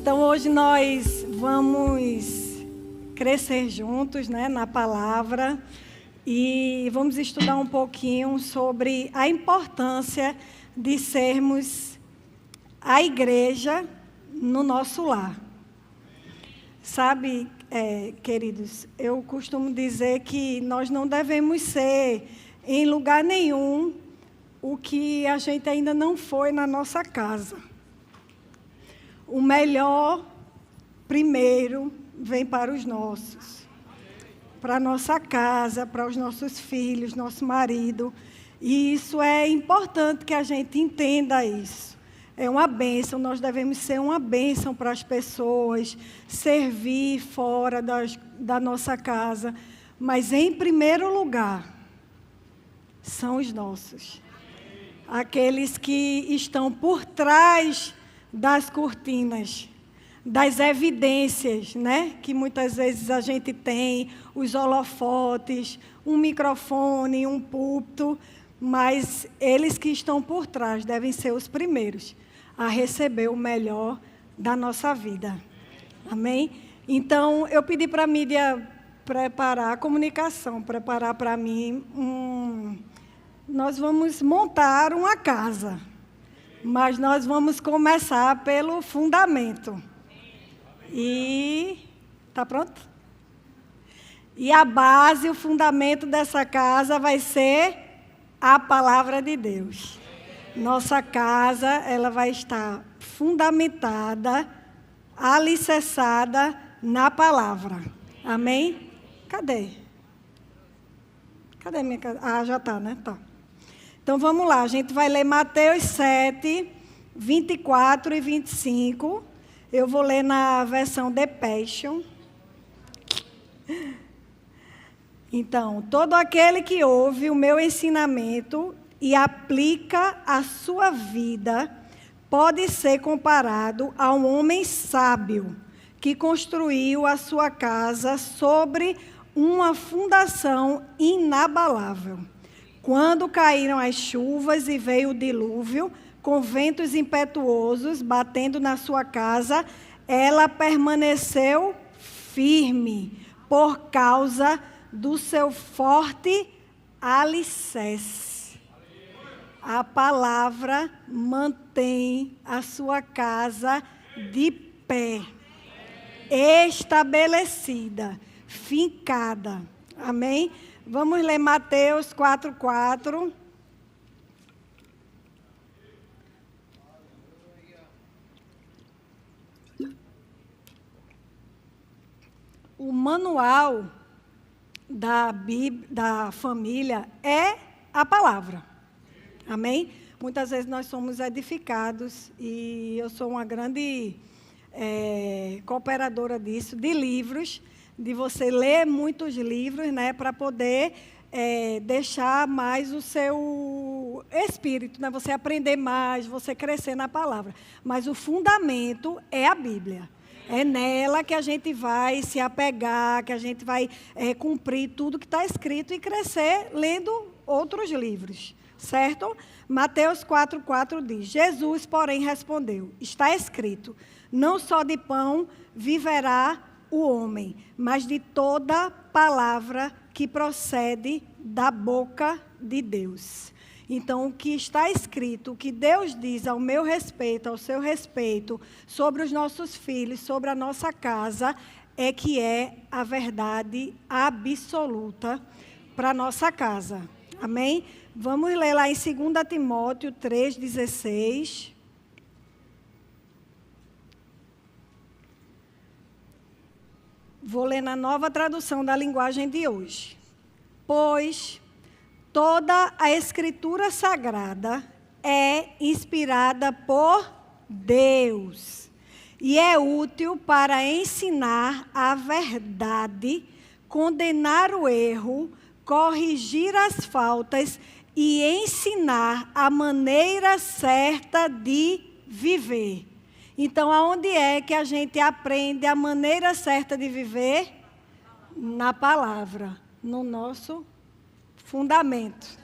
Então, hoje nós vamos crescer juntos, né, na palavra e vamos estudar um pouquinho sobre a importância de sermos a igreja no nosso lar. Sabe, queridos, eu costumo dizer que nós não devemos ser, em lugar nenhum, o que a gente ainda não foi na nossa casa. O melhor, primeiro, vem para os nossos. Para a nossa casa, para os nossos filhos, nosso marido. E isso é importante que a gente entenda isso. É uma bênção, nós devemos ser uma bênção para as pessoas, servir fora da nossa casa. Mas, em primeiro lugar, são os nossos. Aqueles que estão por trás das cortinas, das evidências, né? Que muitas vezes a gente tem, os holofotes, um microfone, um púlpito, mas eles que estão por trás devem ser os primeiros a receber o melhor da nossa vida. Amém? Então, eu pedi para a mídia preparar a comunicação, preparar para mim nós vamos montar uma casa. Mas nós vamos começar pelo fundamento. E está pronto? E a base, o fundamento dessa casa vai ser a palavra de Deus. Nossa casa, ela vai estar fundamentada, alicerçada na palavra. Amém? Cadê? Cadê minha casa? Ah, já está, né? Tá. Então, vamos lá, a gente vai ler Mateus 7, 24 e 25. Eu vou ler na versão The Passion. Então, todo aquele que ouve o meu ensinamento e aplica a sua vida, pode ser comparado a um homem sábio, que construiu a sua casa sobre uma fundação inabalável. Quando caíram as chuvas e veio o dilúvio, com ventos impetuosos batendo na sua casa, ela permaneceu firme, por causa do seu forte alicerce. A palavra mantém a sua casa de pé, estabelecida, fincada. Amém? Vamos ler Mateus 4:4. O manual da Bíblia, da família, é a palavra. Amém? Muitas vezes nós somos edificados, e eu sou uma grande cooperadora disso, de livros, de você ler muitos livros, né, para poder deixar mais o seu espírito, né, você aprender mais, você crescer na palavra. Mas o fundamento é a Bíblia. É nela que a gente vai se apegar, que a gente vai cumprir tudo que está escrito e crescer lendo outros livros, certo? Mateus 4:4 diz: Jesus, porém, respondeu: está escrito, não só de pão viverá o homem, mas de toda palavra que procede da boca de Deus. Então, o que está escrito, o que Deus diz ao meu respeito, ao seu respeito, sobre os nossos filhos, sobre a nossa casa, é que é a verdade absoluta para a nossa casa. Amém? Vamos ler lá em 2 Timóteo 3,16. Vou ler na nova tradução da linguagem de hoje. Pois toda a Escritura Sagrada é inspirada por Deus e é útil para ensinar a verdade, condenar o erro, corrigir as faltas e ensinar a maneira certa de viver. Então, aonde é que a gente aprende a maneira certa de viver? Na palavra, no nosso fundamento.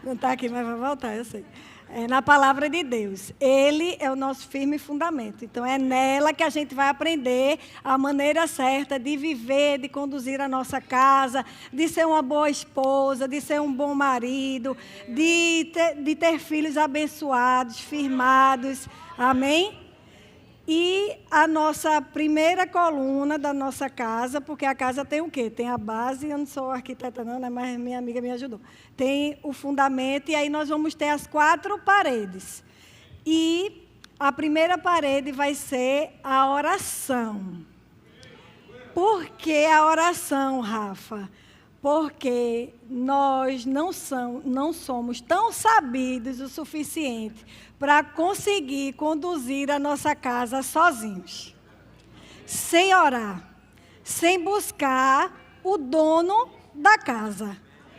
Não está aqui, mas vai voltar, eu sei. É na palavra de Deus. Ele é o nosso firme fundamento. Então, é nela que a gente vai aprender a maneira certa de viver, de conduzir a nossa casa, de ser uma boa esposa, de ser um bom marido, de ter filhos abençoados, firmados. Amém? E a nossa primeira coluna da nossa casa, porque a casa tem o quê? Tem a base, eu não sou arquiteta não, né? Mas minha amiga me ajudou. Tem o fundamento e aí nós vamos ter as 4 paredes. E a primeira parede vai ser a oração. Por que a oração, Rafa? Porque nós não somos tão sabidos o suficiente para conseguir conduzir a nossa casa sozinhos. Sem orar, sem buscar o dono da casa.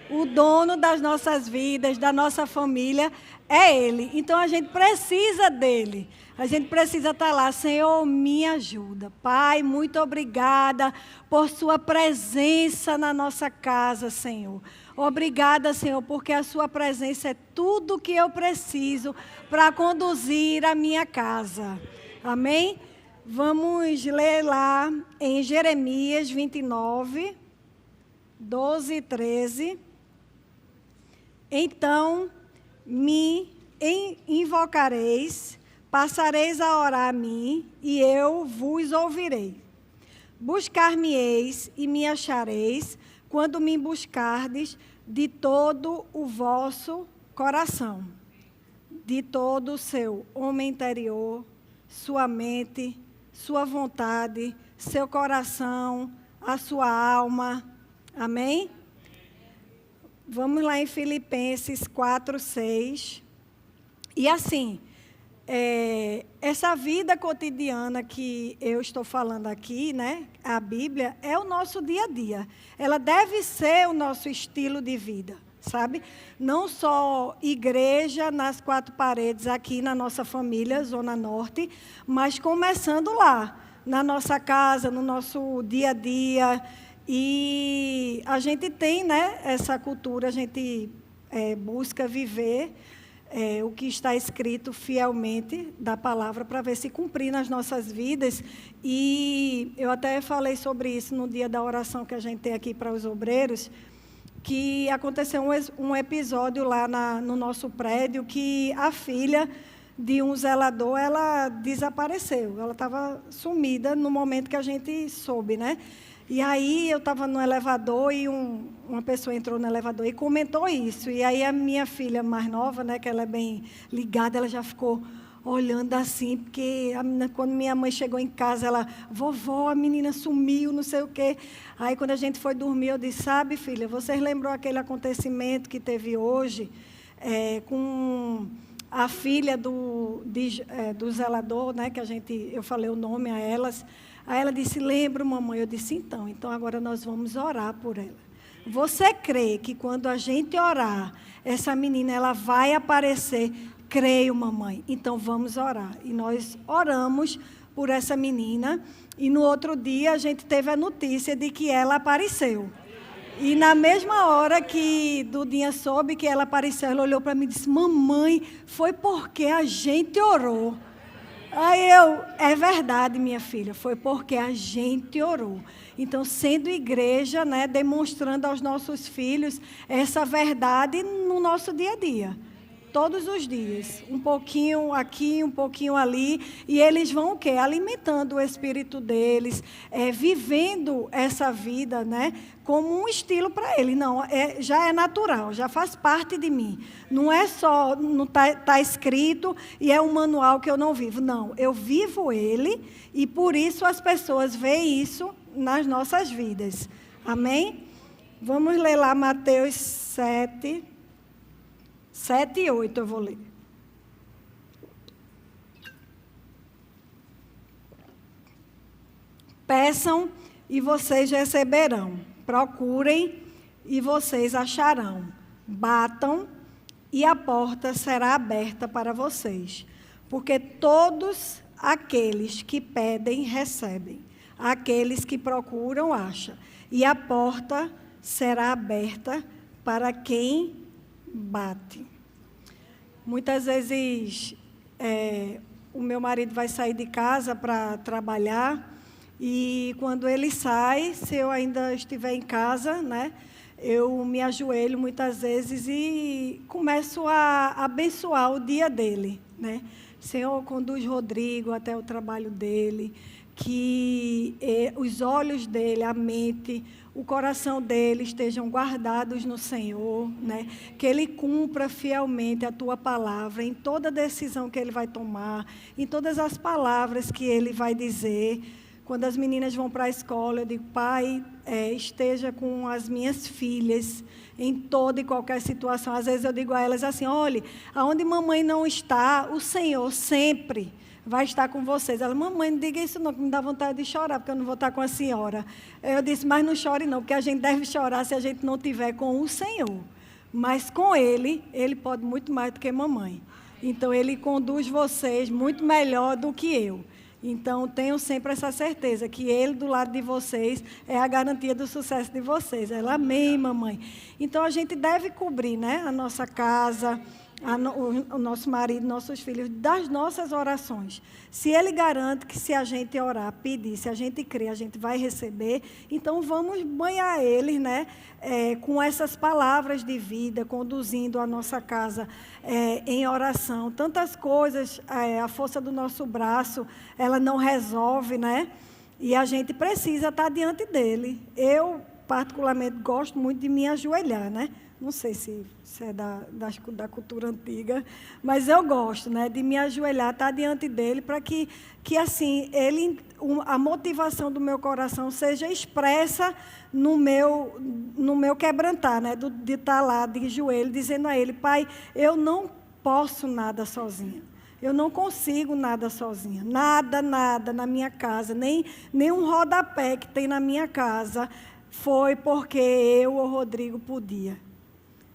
O dono das nossas vidas, da nossa família, é Ele. Então, a gente precisa dEle. A gente precisa estar lá. Senhor, me ajuda. Pai, muito obrigada por sua presença na nossa casa, Senhor. Obrigada, Senhor, porque a sua presença é tudo o que eu preciso para conduzir a minha casa. Amém? Vamos ler lá em Jeremias 29, 12 e 13. Então me invocareis, passareis a orar a mim, e eu vos ouvirei. Buscar-me-eis e me achareis, quando me buscardes de todo o vosso coração, de todo o seu homem interior, sua mente, sua vontade, seu coração, a sua alma. Amém? Vamos lá em Filipenses 4, 6. E assim, essa vida cotidiana que eu estou falando aqui, né? A Bíblia é o nosso dia a dia. Ela deve ser o nosso estilo de vida, sabe? Não só igreja nas 4 paredes aqui na nossa família, Zona Norte, mas começando lá, na nossa casa, no nosso dia a dia. E a gente tem, né, essa cultura, a gente busca viver o que está escrito fielmente da palavra para ver se cumprir nas nossas vidas. E eu até falei sobre isso no dia da oração que a gente tem aqui para os obreiros, que aconteceu um episódio lá no nosso prédio que a filha de um zelador, ela desapareceu. Ela estava sumida no momento que a gente soube, né? E aí eu estava no elevador e uma pessoa entrou no elevador e comentou isso. E aí a minha filha mais nova, né, que ela é bem ligada, ela já ficou olhando assim, porque quando minha mãe chegou em casa, ela, vovó, a menina sumiu, não sei o quê. Aí quando a gente foi dormir, eu disse, sabe, filha, vocês lembram aquele acontecimento que teve hoje com a filha do zelador, né, que eu falei o nome a elas. Aí ela disse, lembro, mamãe. Eu disse, então agora nós vamos orar por ela. Você crê que quando a gente orar, essa menina ela vai aparecer? Creio, mamãe. Então vamos orar. E nós oramos por essa menina. E no outro dia a gente teve a notícia de que ela apareceu. E na mesma hora que Dudinha soube que ela apareceu, ela olhou para mim e disse, mamãe, foi porque a gente orou. Aí é verdade, minha filha, foi porque a gente orou. Então, sendo igreja, né, demonstrando aos nossos filhos essa verdade no nosso dia a dia. Todos os dias, um pouquinho aqui, um pouquinho ali, e eles vão o quê? Alimentando o espírito deles, vivendo essa vida, né, como um estilo para eles. Não, já é natural, já faz parte de mim. Não é só, não tá escrito e é um manual que eu não vivo. Não, eu vivo ele e por isso as pessoas veem isso nas nossas vidas. Amém? Vamos ler lá Mateus 7... 7 e 8 eu vou ler. Peçam e vocês receberão. Procurem e vocês acharão. Batam e a porta será aberta para vocês. Porque todos aqueles que pedem, recebem. Aqueles que procuram, acham. E a porta será aberta para quem bate. Muitas vezes o meu marido vai sair de casa para trabalhar e quando ele sai, se eu ainda estiver em casa, né, eu me ajoelho muitas vezes e começo a abençoar o dia dele, né? Senhor, conduz Rodrigo até o trabalho dele, que os olhos dele, a mente, o coração dele estejam guardados no Senhor, né? Que ele cumpra fielmente a tua palavra em toda decisão que ele vai tomar, em todas as palavras que ele vai dizer. Quando as meninas vão para a escola, eu digo, Pai, esteja com as minhas filhas em toda e qualquer situação. Às vezes eu digo a elas assim, olhe, aonde mamãe não está, o Senhor sempre vai estar com vocês. Ela, mamãe, não diga isso não, que me dá vontade de chorar, porque eu não vou estar com a senhora. Eu disse, mas não chore não, porque a gente deve chorar se a gente não tiver com o Senhor. Mas com Ele pode muito mais do que mamãe. Então, Ele conduz vocês muito melhor do que eu. Então, tenham sempre essa certeza, que Ele do lado de vocês é a garantia do sucesso de vocês. Ela, amém, mamãe. Então, a gente deve cobrir, né, a nossa casa, o nosso marido, nossos filhos, das nossas orações. Se Ele garante que se a gente orar, pedir, se a gente crer, a gente vai receber, então vamos banhar eles, né, com essas palavras de vida, conduzindo a nossa casa em oração. Tantas coisas, a força do nosso braço, ela não resolve, né? E a gente precisa estar diante dele. Eu, particularmente, gosto muito de me ajoelhar, né? Não sei se é da cultura antiga, mas eu gosto, né, de me ajoelhar, estar diante dele, para que assim, a motivação do meu coração seja expressa no meu quebrantar, né, de estar lá de joelho, dizendo a ele, Pai, eu não posso nada sozinha. Eu não consigo nada sozinha. Nada na minha casa, nem um rodapé que tem na minha casa, foi porque eu ou Rodrigo podia.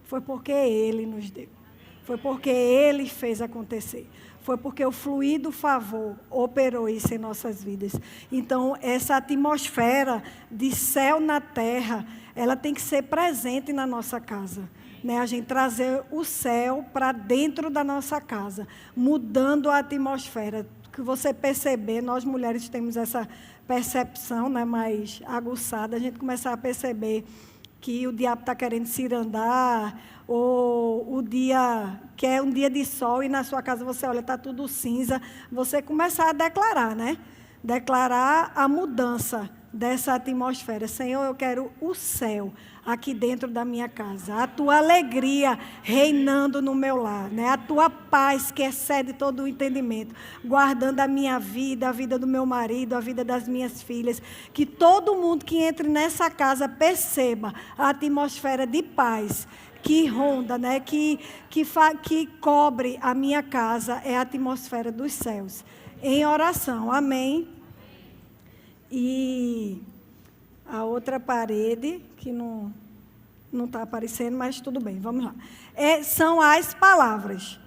Foi porque Ele nos deu. Foi porque Ele fez acontecer. Foi porque o fluir do favor operou isso em nossas vidas. Então, essa atmosfera de céu na terra, ela tem que ser presente na nossa casa. Né? A gente trazer o céu para dentro da nossa casa, mudando a atmosfera. Que você perceber, nós mulheres temos essa percepção, né, mais aguçada, a gente começar a perceber que o diabo está querendo cirandar, ou o dia que é um dia de sol e na sua casa você olha, está tudo cinza, você começar a declarar, né? Declarar a mudança dessa atmosfera. Senhor, eu quero o céu aqui dentro da minha casa, a tua alegria reinando no meu lar, né? A tua paz que excede todo o entendimento, guardando a minha vida, a vida do meu marido, a vida das minhas filhas, que todo mundo que entre nessa casa perceba a atmosfera de paz que ronda, né? que cobre a minha casa, é a atmosfera dos céus. Em oração, amém? E a outra parede, que não está aparecendo, mas tudo bem, vamos lá. São as palavras.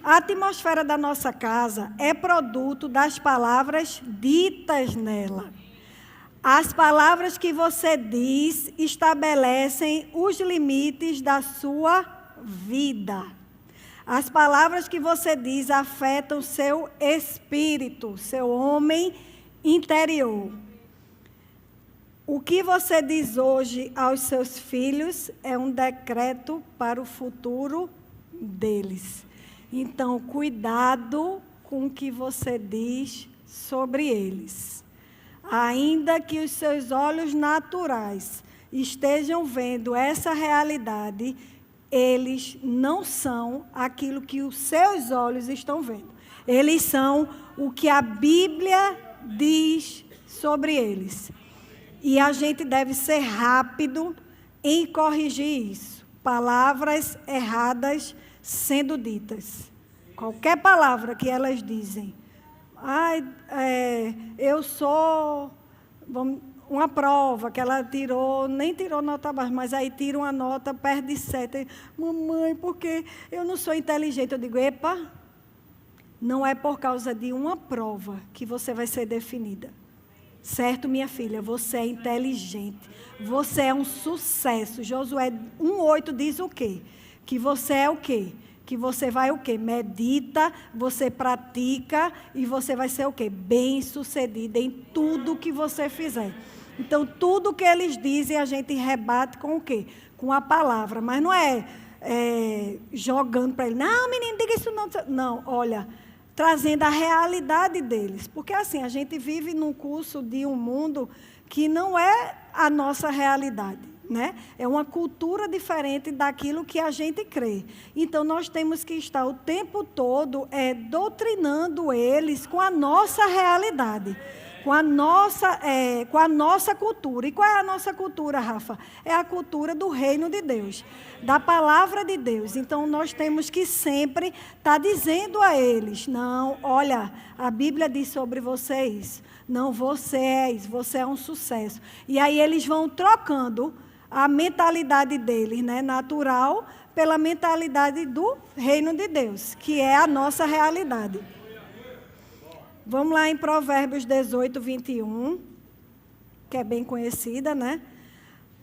A atmosfera da nossa casa é produto das palavras ditas nela. As palavras que você diz estabelecem os limites da sua vida. As palavras que você diz afetam seu espírito, seu homem interior. O que você diz hoje aos seus filhos é um decreto para o futuro deles. Então, cuidado com o que você diz sobre eles. Ainda que os seus olhos naturais estejam vendo essa realidade, eles não são aquilo que os seus olhos estão vendo. Eles são o que a Bíblia diz sobre eles. E a gente deve ser rápido em corrigir isso. Palavras erradas sendo ditas. Qualquer palavra que elas dizem. Eu sou uma prova que ela tirou, nem tirou nota baixa, mas aí tira uma nota, perde 7. Mamãe, porque eu não sou inteligente. Eu digo, epa, não é por causa de uma prova que você vai ser definida. Certo, minha filha? Você é inteligente. Você é um sucesso. Josué 1:8 diz o quê? Que você é o quê? Que você vai o quê? Medita, você pratica e você vai ser o quê? Bem-sucedida em tudo que você fizer. Então, tudo que eles dizem, a gente rebate com o quê? Com a palavra. Mas não é jogando para ele. Não, menino, diga isso não. Não, olha, trazendo a realidade deles. Porque assim, a gente vive num curso de um mundo que não é a nossa realidade. Né? É uma cultura diferente daquilo que a gente crê. Então, nós temos que estar o tempo todo doutrinando eles com a nossa realidade, com a nossa cultura. E qual é a nossa cultura, Rafa? É a cultura do reino de Deus, da palavra de Deus. Então, nós temos que sempre estar dizendo a eles, não, olha, a Bíblia diz sobre vocês, não, você é um sucesso. E aí eles vão trocando a mentalidade deles, né, natural, pela mentalidade do reino de Deus, que é a nossa realidade. Vamos lá em Provérbios 18, 21, que é bem conhecida, né?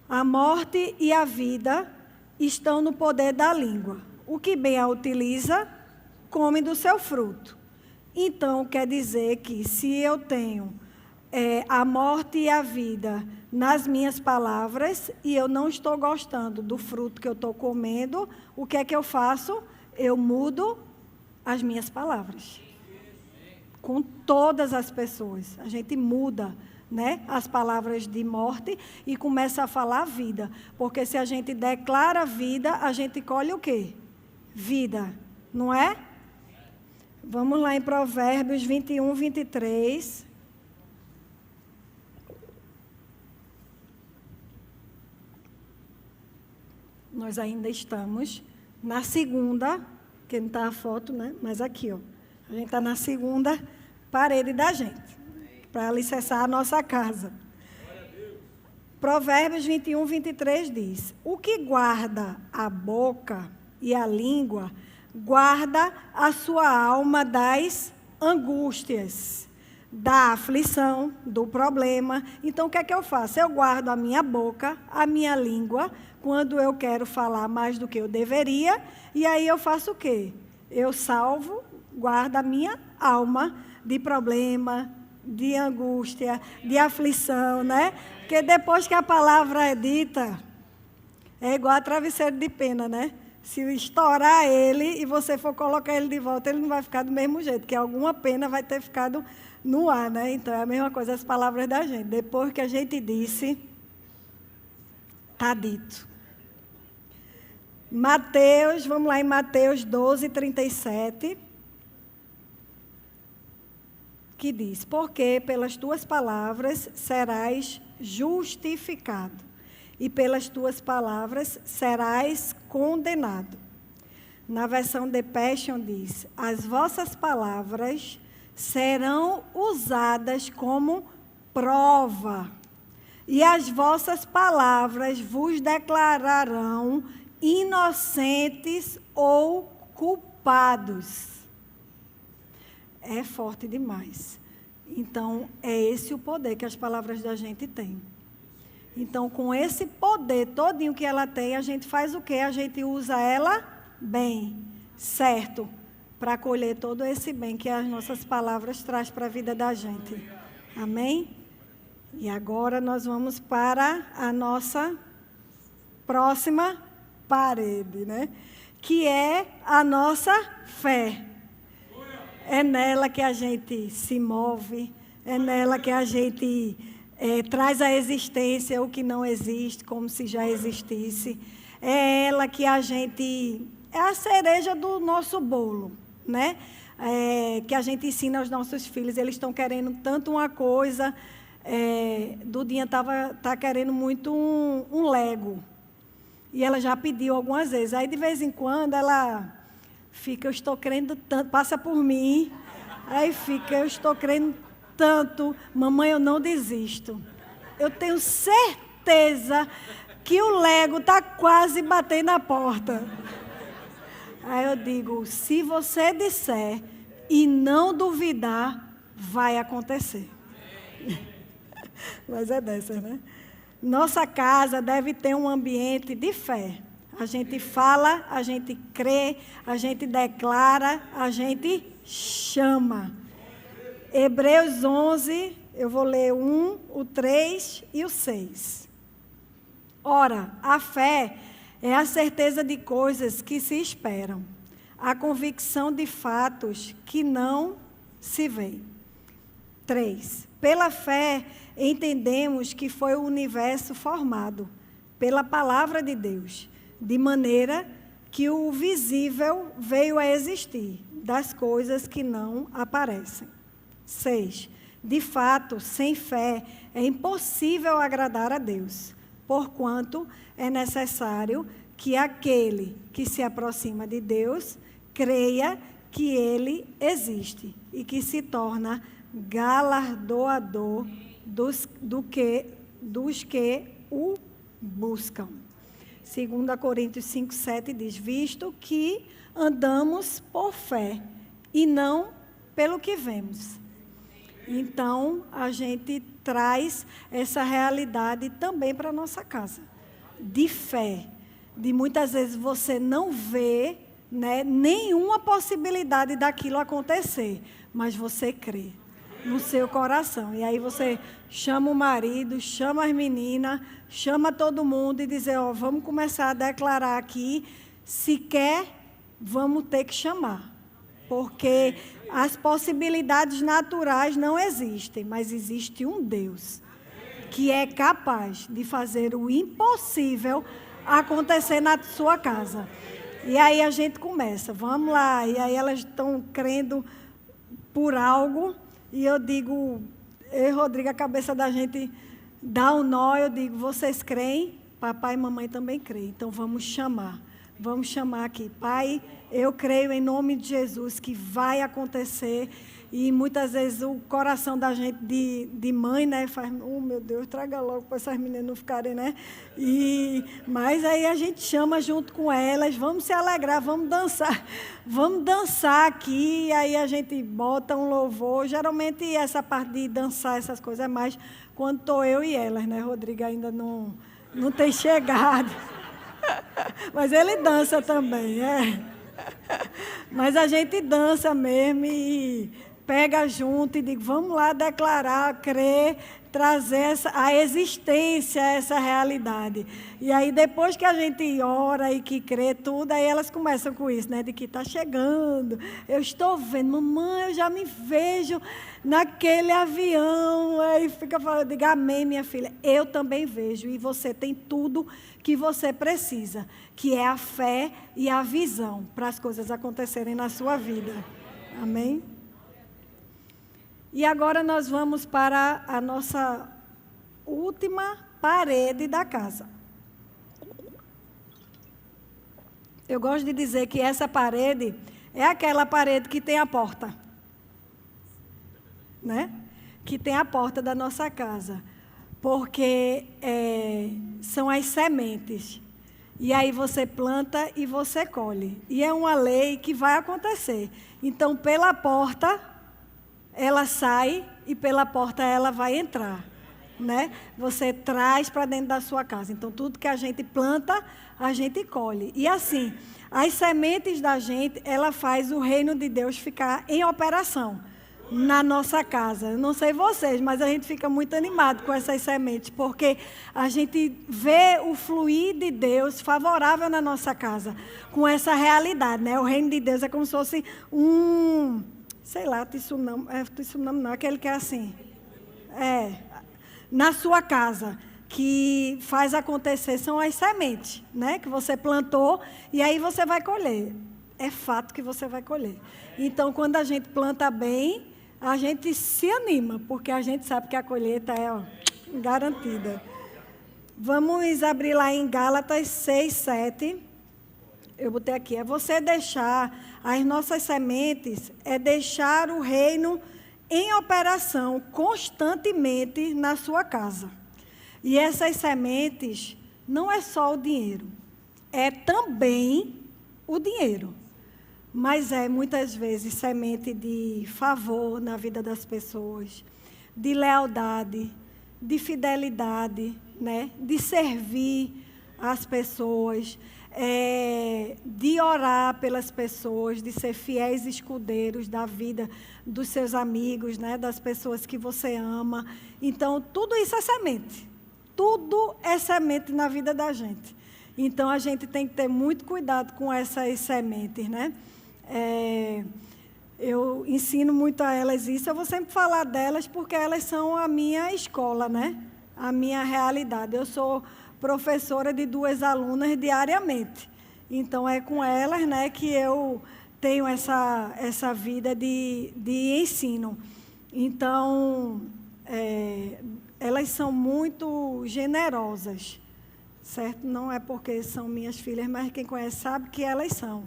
A morte e a vida estão no poder da língua. O que bem a utiliza, come do seu fruto. Então, quer dizer que se eu tenho a morte e a vida nas minhas palavras e eu não estou gostando do fruto que eu estou comendo, o que é que eu faço? Eu mudo as minhas palavras. Com todas as pessoas. A gente muda, né, as palavras de morte e começa a falar vida. Porque se a gente declara vida, a gente colhe o quê? Vida, não é? Vamos lá em Provérbios 21, 23. Nós ainda estamos na segunda, que não está a foto, né? Mas aqui, ó. A gente está na segunda parede da gente, para alicerçar a nossa casa. Provérbios 21, 23 diz: o que guarda a boca e a língua, guarda a sua alma das angústias, da aflição, do problema. Então, o que é que eu faço? Eu guardo a minha boca, a minha língua, quando eu quero falar mais do que eu deveria, e aí eu faço o quê? Eu guardo a minha alma de problema, de angústia, de aflição, né? Porque depois que a palavra é dita, é igual a travesseiro de pena, né? Se estourar ele e você for colocar ele de volta, ele não vai ficar do mesmo jeito, porque alguma pena vai ter ficado no ar, né? Então, é a mesma coisa as palavras da gente. Depois que a gente disse, está dito. Mateus, vamos lá em Mateus 12, 37, que diz: porque pelas tuas palavras serás justificado, e pelas tuas palavras serás condenado. Na versão The Passion diz: as vossas palavras serão usadas como prova, e as vossas palavras vos declararão inocentes ou culpados. É forte demais. Então, é esse o poder que as palavras da gente têm. Então, com esse poder todinho que ela tem, a gente faz o quê? A gente usa ela bem, certo, para colher todo esse bem que as nossas palavras trazem para a vida da gente. Amém? E agora nós vamos para a nossa próxima parede, né? Que é a nossa fé. É nela que a gente se move, é nela que a gente traz à existência o que não existe, como se já existisse. É ela que a gente... é a cereja do nosso bolo, né? Que a gente ensina aos nossos filhos. Eles estão querendo tanto uma coisa... Dudinha tá querendo muito um Lego. E ela já pediu algumas vezes. Aí, de vez em quando, ela fica, eu estou querendo tanto, passa por mim. Aí fica, eu estou querendo tanto. Mamãe, eu não desisto. Eu tenho certeza que o Lego está quase batendo na porta. Aí eu digo, se você disser e não duvidar, vai acontecer. Mas é dessa, né? Nossa casa deve ter um ambiente de fé. A gente fala, a gente crê, a gente declara, a gente chama. Hebreus 11, eu vou ler o 1, o 3 e o 6. Ora, a fé é a certeza de coisas que se esperam, a convicção de fatos que não se veem. 3. Pela fé, entendemos que foi o universo formado pela palavra de Deus, de maneira que o visível veio a existir, das coisas que não aparecem. 6. De fato, sem fé, é impossível agradar a Deus, porquanto é necessário que aquele que se aproxima de Deus creia que Ele existe e que se torna galardoador dos que o buscam. 2 Coríntios 5, 7 diz, visto que andamos por fé e não pelo que vemos. Então, a gente traz essa realidade também para a nossa casa, de fé, de muitas vezes você não vê, né, nenhuma possibilidade daquilo acontecer, mas você crê no seu coração. E aí você chama o marido, chama as meninas, chama todo mundo e diz, ó, vamos começar a declarar aqui, se quer, vamos ter que chamar. Porque as possibilidades naturais não existem, mas existe um Deus que é capaz de fazer o impossível acontecer na sua casa. E aí a gente começa, vamos lá, e aí elas estão crendo por algo, e eu digo, eu e Rodrigo, a cabeça da gente dá um nó, eu digo, vocês creem? Papai e mamãe também creem, então vamos chamar aqui. Pai, eu creio em nome de Jesus que vai acontecer, e muitas vezes o coração da gente de mãe, né, faz, oh meu Deus, traga logo para essas meninas não ficarem, né? Mas aí a gente chama junto com elas, vamos se alegrar, vamos dançar aqui, e aí a gente bota um louvor. Geralmente essa parte de dançar, essas coisas é mais quando estou eu e elas, né? Rodrigo ainda não tem chegado. Mas ele dança também, é. Mas a gente dança mesmo e pega junto e diz, vamos lá declarar, crer, trazer a existência, essa realidade. E aí depois que a gente ora e que crê tudo, aí elas começam com isso, né? De que está chegando, eu estou vendo, mamãe, eu já me vejo naquele avião. Aí fica falando, diga amém, minha filha, eu também vejo, e você tem tudo que você precisa, que é a fé e a visão para as coisas acontecerem na sua vida. Amém? E agora nós vamos para a nossa última parede da casa. Eu gosto de dizer que essa parede é aquela parede que tem a porta, né? Que tem a porta da nossa casa. Porque são as sementes. E aí você planta e você colhe. E é uma lei que vai acontecer. Então, pela porta, ela sai e pela porta ela vai entrar, né? Você traz para dentro da sua casa. Então, tudo que a gente planta, a gente colhe. E assim, as sementes da gente, ela faz o reino de Deus ficar em operação na nossa casa. Eu não sei vocês, mas a gente fica muito animado com essas sementes, porque a gente vê o fluir de Deus favorável na nossa casa, com essa realidade, né? O reino de Deus é como se fosse sei lá, tsunami não, aquele que é assim, na sua casa, que faz acontecer, são as sementes, né? Que você plantou, e aí você vai colher. É fato que você vai colher. Então, quando a gente planta bem, a gente se anima, porque a gente sabe que a colheita é garantida. Vamos abrir lá em Gálatas 6, 7. Eu botei aqui. É você deixar as nossas sementes, é deixar o reino em operação constantemente na sua casa. E essas sementes não é só o dinheiro, é também o dinheiro. Mas é muitas vezes semente de favor na vida das pessoas, de lealdade, de fidelidade, né? De servir, as pessoas, de orar pelas pessoas, de ser fiéis escudeiros da vida dos seus amigos, né, das pessoas que você ama. Então, tudo isso é semente. Tudo é semente na vida da gente. Então, a gente tem que ter muito cuidado com essas sementes, né? Eu ensino muito a elas isso. Eu vou sempre falar delas porque elas são a minha escola, né? A minha realidade. Eu sou professora de 2 alunas diariamente. Então, é com elas, né, que eu tenho essa vida de ensino. Então, elas são muito generosas, certo? Não é porque são minhas filhas, mas quem conhece sabe que elas são.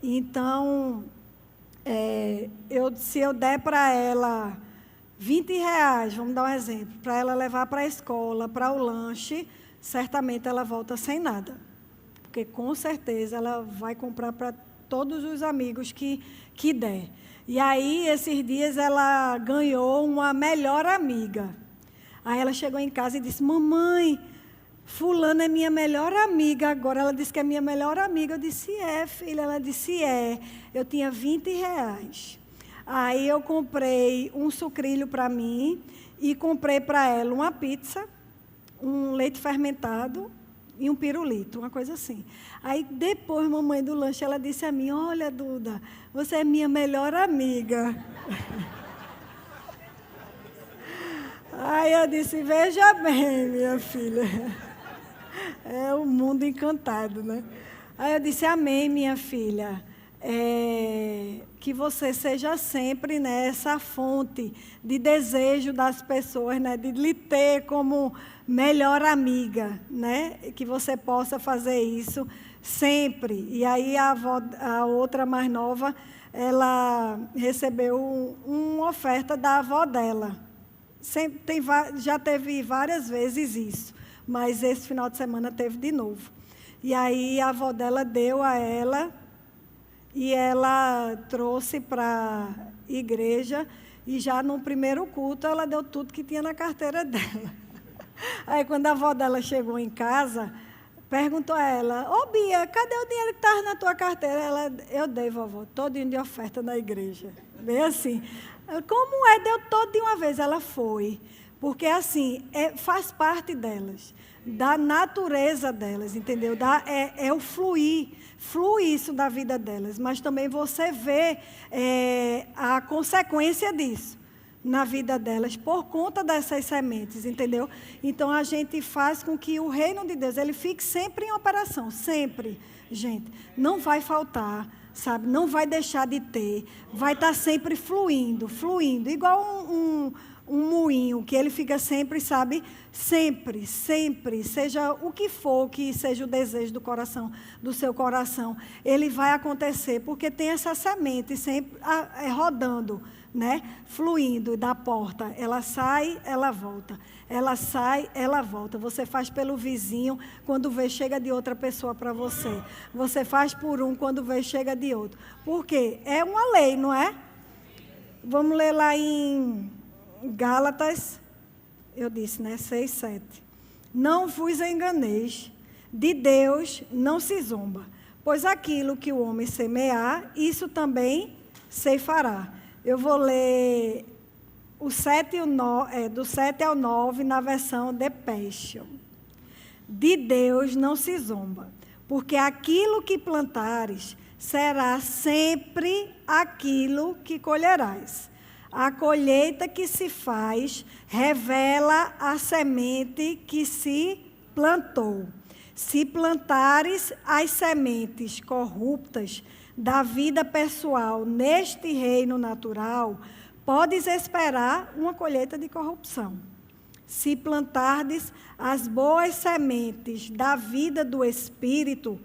Então, se eu der para ela R$ 20, vamos dar um exemplo, para ela levar para a escola, para o lanche, certamente ela volta sem nada. Porque, com certeza, ela vai comprar para todos os amigos que der. E aí, esses dias, ela ganhou uma melhor amiga. Aí ela chegou em casa e disse: mamãe, fulana é minha melhor amiga agora. Ela disse que é minha melhor amiga. Eu disse: é, filha. Ela disse: é. Eu tinha R$ 20. Aí eu comprei um sucrilho para mim e comprei para ela uma pizza, um leite fermentado e um pirulito, uma coisa assim. Aí depois, mamãe, do lanche, ela disse a mim: olha, Duda, você é minha melhor amiga. Aí eu disse: veja bem, minha filha. É o mundo encantado, né? Aí eu disse: amém, minha filha. Que você seja sempre, né, essa fonte de desejo das pessoas, né, de lhe ter como melhor amiga, né? Que você possa fazer isso sempre. E aí a outra mais nova, ela recebeu uma oferta da avó dela. Já teve várias vezes isso, mas esse final de semana teve de novo. E aí a avó dela deu a ela, e ela trouxe para a igreja, e já no primeiro culto ela deu tudo que tinha na carteira dela. Aí quando a avó dela chegou em casa, perguntou a ela: ô Bia, cadê o dinheiro que estava na tua carteira? Eu dei, vovó, todinho de oferta na igreja. Bem assim. Como é? Deu todo de uma vez. Ela foi. Porque, assim, faz parte delas, da natureza delas, entendeu? É o fluir isso da vida delas. Mas também você vê a consequência disso na vida delas, por conta dessas sementes, entendeu? Então, a gente faz com que o reino de Deus, ele fique sempre em operação, sempre, gente. Não vai faltar, sabe? Não vai deixar de ter, vai estar sempre fluindo, igual um moinho, que ele fica sempre, sabe? Sempre, seja o que for, que seja o desejo do seu coração, ele vai acontecer, porque tem essa semente sempre rodando, né? Fluindo da porta. Ela sai, ela volta. Ela sai, ela volta. Você faz pelo vizinho, quando vê, chega de outra pessoa para você. Você faz por um, quando vê, chega de outro. Por quê? É uma lei, não é? Vamos ler lá em Gálatas, eu disse, né? 6:7. Não vos enganeis, de Deus não se zomba, pois aquilo que o homem semear, isso também ceifará. Eu vou ler do 7 ao 9 na versão The Passion. De Deus não se zomba, porque aquilo que plantares será sempre aquilo que colherás. A colheita que se faz revela a semente que se plantou. Se plantares as sementes corruptas da vida pessoal neste reino natural, podes esperar uma colheita de corrupção. Se plantardes as boas sementes da vida do Espírito,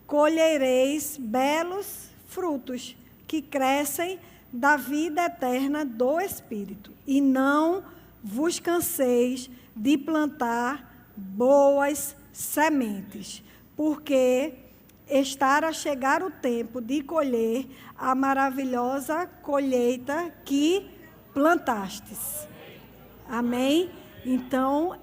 colhereis belos frutos que crescem da vida eterna do Espírito. E não vos canseis de plantar boas sementes, porque estará a chegar o tempo de colher a maravilhosa colheita que plantastes. Amém? Então,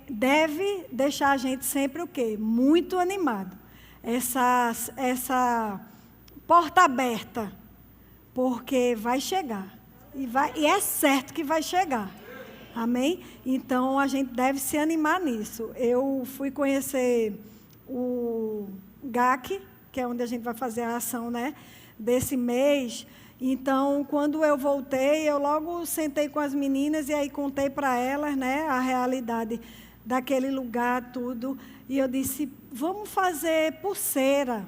deve deixar a gente sempre o quê? Muito animado. Essa porta aberta, porque vai chegar. E é certo que vai chegar. Amém? Então, a gente deve se animar nisso. Eu fui conhecer o GAC, que é onde a gente vai fazer a ação, né, desse mês. Então, quando eu voltei, eu logo sentei com as meninas e aí contei para elas, né, a realidade daquele lugar, tudo. E eu disse, vamos fazer pulseira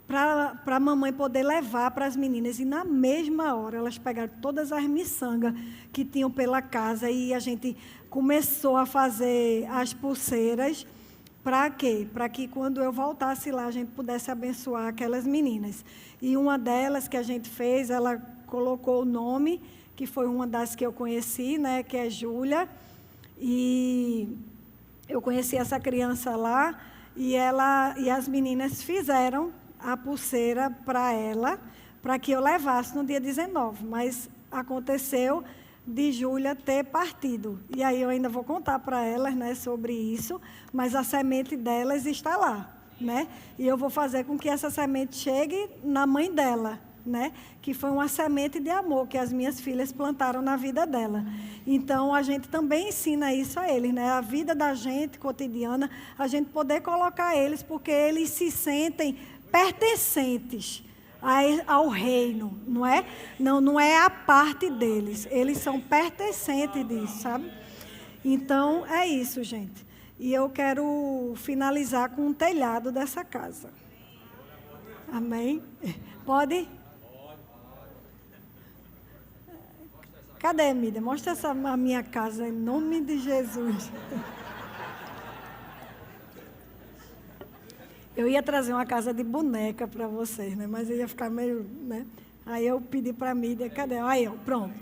para a mamãe poder levar para as meninas. E na mesma hora, elas pegaram todas as miçangas que tinham pela casa e a gente começou a fazer as pulseiras. Para quê? Para que quando eu voltasse lá, a gente pudesse abençoar aquelas meninas. E uma delas que a gente fez, ela colocou o nome, que foi uma das que eu conheci, né, que é Júlia. E eu conheci essa criança lá, e as meninas fizeram a pulseira para ela, para que eu levasse no dia 19. Mas aconteceu de Júlia ter partido. E aí eu ainda vou contar para elas, né, sobre isso, mas a semente delas está lá, né? E eu vou fazer com que essa semente chegue na mãe dela, né? Que foi uma semente de amor que as minhas filhas plantaram na vida dela. Então, a gente também ensina isso a eles, né? A vida da gente cotidiana, a gente poder colocar eles, porque eles se sentem pertencentes ao reino, não é? Não é a parte deles, eles são pertencentes disso, sabe? Então, é isso, gente. E eu quero finalizar com o telhado dessa casa. Amém? Pode? Cadê, Mídia? Mostra a minha casa, em nome de Jesus. Eu ia trazer uma casa de boneca para vocês, né? Mas eu ia ficar meio, né? Aí eu pedi para a Mídia, cadê? Aí, ó, pronto.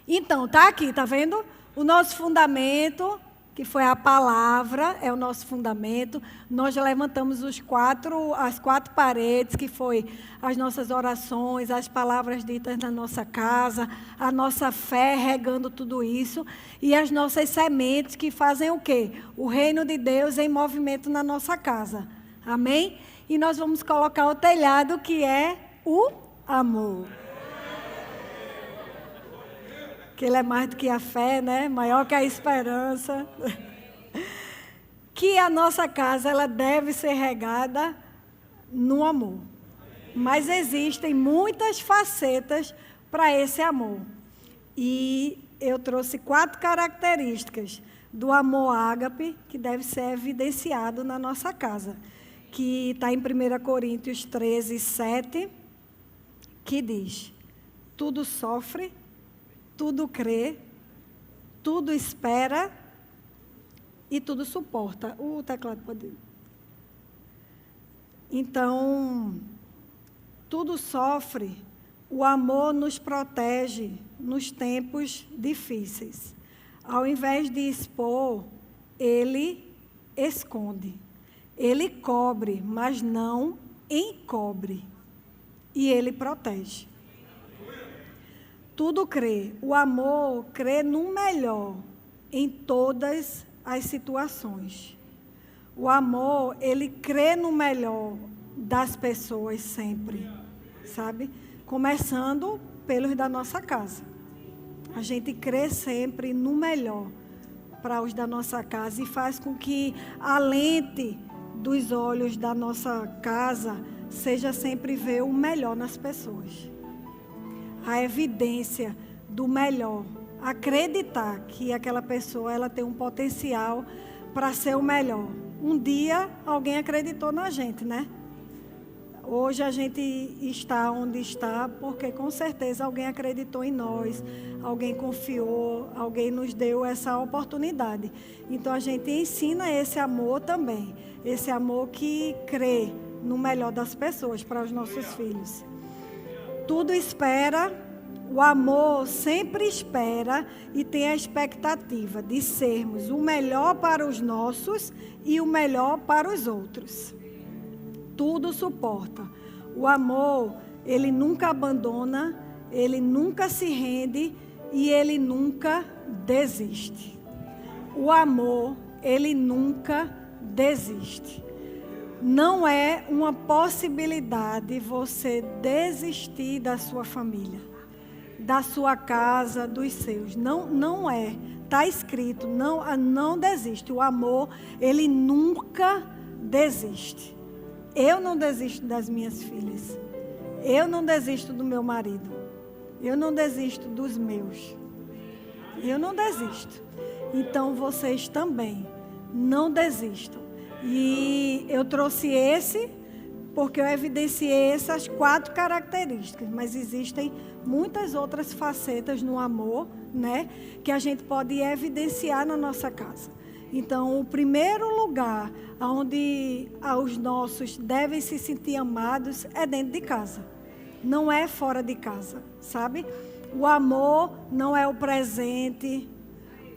Então, tá aqui, tá vendo? O nosso fundamento, que foi a palavra, é o nosso fundamento. Nós já levantamos as quatro paredes, que foi as nossas orações, as palavras ditas na nossa casa, a nossa fé regando tudo isso, e as nossas sementes que fazem o quê? O reino de Deus em movimento na nossa casa. Amém? E nós vamos colocar o telhado, que é o amor. Que ele é mais do que a fé, né? Maior que a esperança. Que a nossa casa, ela deve ser regada no amor. Mas existem muitas facetas para esse amor. E eu trouxe 4 características do amor ágape que deve ser evidenciado na nossa casa. Que está em 1 Coríntios 13, 7, que diz, tudo sofre, tudo crê, tudo espera e tudo suporta. O teclado pode ir. Então, tudo sofre, o amor nos protege nos tempos difíceis. Ao invés de expor, ele esconde. Ele cobre, mas não encobre. E ele protege. Tudo crê. O amor crê no melhor em todas as situações. O amor, ele crê no melhor das pessoas sempre, sabe? Começando pelos da nossa casa. A gente crê sempre no melhor para os da nossa casa e faz com que a lente dos olhos da nossa casa seja sempre ver o melhor nas pessoas. A evidência do melhor. Acreditar que aquela pessoa ela tem um potencial para ser o melhor. Um dia alguém acreditou na gente, né? Hoje a gente está onde está porque com certeza alguém acreditou em nós, alguém confiou, alguém nos deu essa oportunidade. Então a gente ensina esse amor também, esse amor que crê no melhor das pessoas para os nossos filhos. Tudo espera, o amor sempre espera e tem a expectativa de sermos o melhor para os nossos e o melhor para os outros. Tudo suporta. O amor, ele nunca abandona, ele nunca se rende e ele nunca desiste. o amor, ele nunca desiste. Não é uma possibilidade você desistir da sua família, da sua casa, dos seus. Não é. Está escrito, não desiste. O amor, ele nunca desiste. Eu não desisto das minhas filhas. Eu não desisto do meu marido. Eu não desisto dos meus. Eu não desisto. Então, vocês também não desistam. E eu trouxe esse, porque eu evidenciei essas 4 características. Mas existem muitas outras facetas no amor, né, que a gente pode evidenciar na nossa casa. Então, o primeiro lugar onde os nossos devem se sentir amados é dentro de casa. Não é fora de casa, sabe? O amor não é o presente.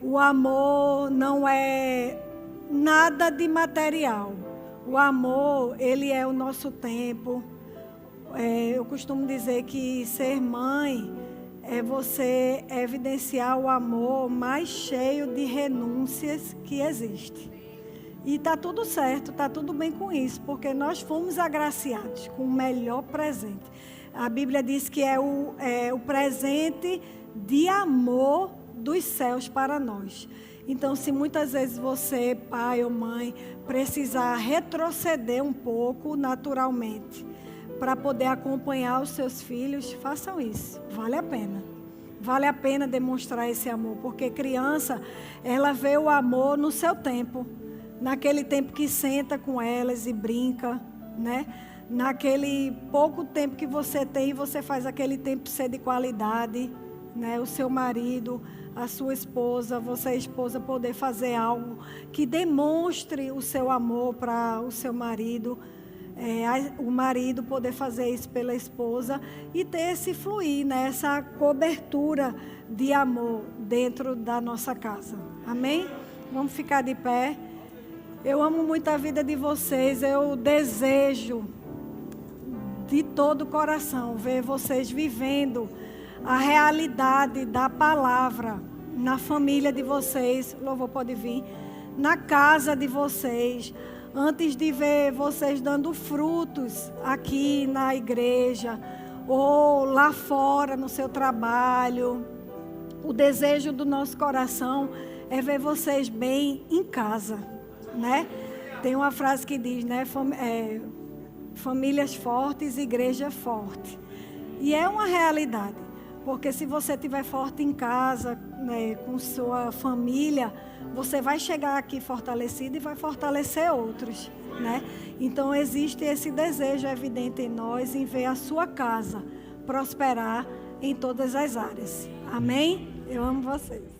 O amor não é nada de material. O amor, ele é o nosso tempo. Eu costumo dizer que ser mãe é você evidenciar o amor mais cheio de renúncias que existe. E está tudo certo, está tudo bem com isso, porque nós fomos agraciados com o melhor presente. A Bíblia diz que é o presente de amor dos céus para nós. Então, se muitas vezes você, pai ou mãe, precisar retroceder um pouco naturalmente, para poder acompanhar os seus filhos, façam isso. Vale a pena. Vale a pena demonstrar esse amor, porque criança, ela vê o amor no seu tempo. Naquele tempo que senta com elas e brinca, né? Naquele pouco tempo que você tem, você faz aquele tempo ser de qualidade, né? O seu marido, a sua esposa, você esposa poder fazer algo que demonstre o seu amor para o seu marido. O marido poder fazer isso pela esposa e ter esse fluir, né? Essa cobertura de amor dentro da nossa casa. Amém? Vamos ficar de pé. Eu amo muito a vida de vocês. Eu desejo de todo o coração ver vocês vivendo a realidade da palavra na família de vocês. O louvor pode vir. Na casa de vocês. Antes de ver vocês dando frutos aqui na igreja ou lá fora no seu trabalho, o desejo do nosso coração é ver vocês bem em casa, né? Tem uma frase que diz, né? Famílias fortes, igreja forte. E é uma realidade, porque se você estiver forte em casa, né, com sua família, você vai chegar aqui fortalecido e vai fortalecer outros, né? Então, existe esse desejo evidente em nós em ver a sua casa prosperar em todas as áreas. Amém? Eu amo vocês.